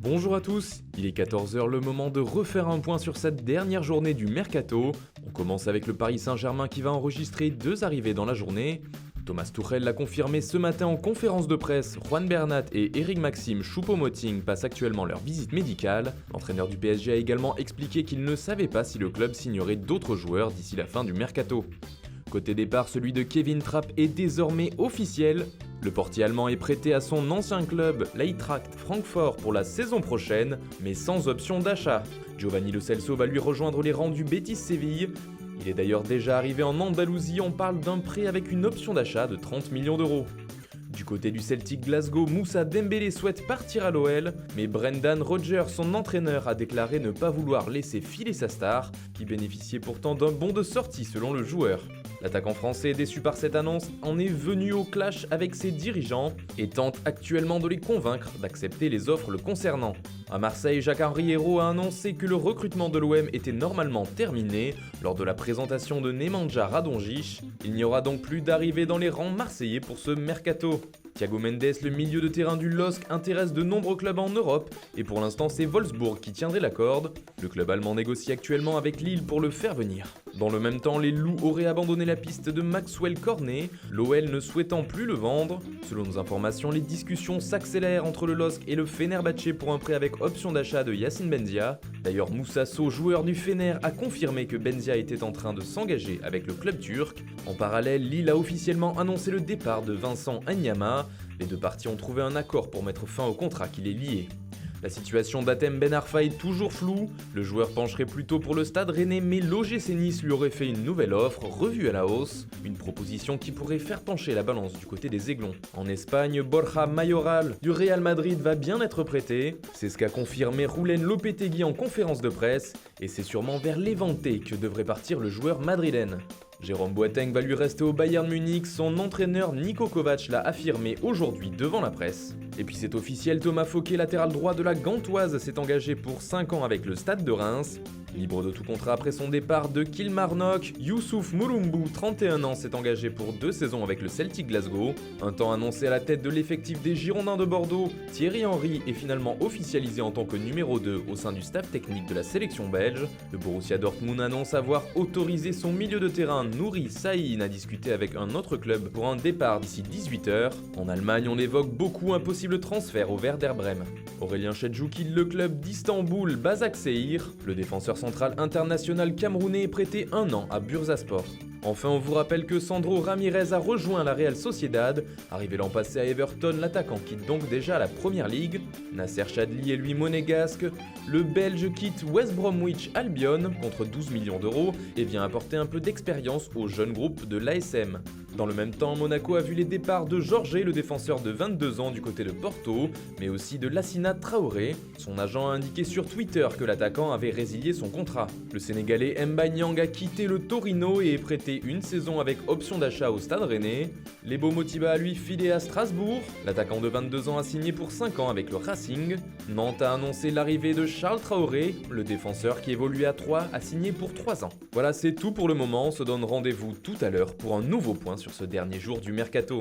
Bonjour à tous, il est 14 h, le moment de refaire un point sur cette dernière journée du Mercato. On commence avec le Paris Saint-Germain qui va enregistrer 2 arrivées dans la journée. Thomas Tuchel l'a confirmé ce matin en conférence de presse, Juan Bernat et Eric-Maxime Choupo-Moting passent actuellement leur visite médicale. L'entraîneur du PSG a également expliqué qu'il ne savait pas si le club signerait d'autres joueurs d'ici la fin du Mercato. Côté départ, celui de Kevin Trapp est désormais officiel. Le portier allemand est prêté à son ancien club, l'Eintracht Francfort, pour la saison prochaine, mais sans option d'achat. Giovanni Lo Celso va lui rejoindre les rangs du Betis Séville. Il est d'ailleurs déjà arrivé en Andalousie, on parle d'un prêt avec une option d'achat de 30 millions d'euros. Du côté du Celtic Glasgow, Moussa Dembélé souhaite partir à l'OL, mais Brendan Rodgers, son entraîneur, a déclaré ne pas vouloir laisser filer sa star, qui bénéficiait pourtant d'un bon de sortie selon le joueur. L'attaquant français, déçu par cette annonce, en est venu au clash avec ses dirigeants et tente actuellement de les convaincre d'accepter les offres le concernant. À Marseille, Jacques-Henri Hérault a annoncé que le recrutement de l'OM était normalement terminé lors de la présentation de Nemanja Radonjic. Il n'y aura donc plus d'arrivée dans les rangs marseillais pour ce mercato. Thiago Mendes, le milieu de terrain du LOSC, intéresse de nombreux clubs en Europe et pour l'instant c'est Wolfsburg qui tiendrait la corde. Le club allemand négocie actuellement avec Lille pour le faire venir. Dans le même temps, les Loups auraient abandonné la piste de Maxwell Cornet, l'OL ne souhaitant plus le vendre. Selon nos informations, les discussions s'accélèrent entre le LOSC et le Fenerbahçe pour un prêt avec option d'achat de Yacine Benzia. D'ailleurs, Moussa Sow, joueur du Fener, a confirmé que Benzia était en train de s'engager avec le club turc. En parallèle, Lille a officiellement annoncé le départ de Vincent Anyama. Les deux parties ont trouvé un accord pour mettre fin au contrat qui les liait. La situation d'Hatem Ben Arfa est toujours floue. Le joueur pencherait plutôt pour le Stade Rennais, mais l'OGC Nice lui aurait fait une nouvelle offre, revue à la hausse. Une proposition qui pourrait faire pencher la balance du côté des Aiglons. En Espagne, Borja Mayoral du Real Madrid va bien être prêté. C'est ce qu'a confirmé Julen Lopetegui en conférence de presse. Et c'est sûrement vers Levante que devrait partir le joueur madrilène. Jérôme Boateng va lui rester au Bayern Munich, son entraîneur Niko Kovac l'a affirmé aujourd'hui devant la presse. Et puis c'est officiel, Thomas Fouquet, latéral droit de la Gantoise, s'est engagé pour 5 ans avec le Stade de Reims. Libre de tout contrat après son départ de Kilmarnock, Youssouf Moulombou, 31 ans, s'est engagé pour 2 saisons avec le Celtic Glasgow. Un temps annoncé à la tête de l'effectif des Girondins de Bordeaux, Thierry Henry est finalement officialisé en tant que numéro 2 au sein du staff technique de la sélection belge. Le Borussia Dortmund annonce avoir autorisé son milieu de terrain Nouri Sahin à discuter avec un autre club pour un départ d'ici 18 h. En Allemagne, on évoque beaucoup un possible transfert au Werder Brême. Aurélien Chedjou quitte le club d'Istanbul, Başakşehir. Le défenseur central international camerounais est prêté 1 an à Bursaspor. Enfin, on vous rappelle que Sandro Ramirez a rejoint la Real Sociedad. Arrivé l'an passé à Everton, l'attaquant quitte donc déjà la Première Ligue. Nasser Chadli est lui monégasque. Le Belge quitte West Bromwich Albion contre 12 millions d'euros et vient apporter un peu d'expérience au jeune groupe de l'ASM. Dans le même temps, Monaco a vu les départs de Jorge, le défenseur de 22 ans du côté de Porto, mais aussi de Lassina Traoré. Son agent a indiqué sur Twitter que l'attaquant avait résilié son contrat. Le Sénégalais Mbaye Niang a quitté le Torino et est prêté 1 saison avec option d'achat au Stade Rennais. Lebo Motiba a lui filé à Strasbourg. L'attaquant de 22 ans a signé pour 5 ans avec le Racing. Nantes a annoncé l'arrivée de Charles Traoré. Le défenseur qui évoluait à 3 a signé pour 3 ans. Voilà, c'est tout pour le moment. On se donne rendez-vous tout à l'heure pour un nouveau point sur ce dernier jour du Mercato.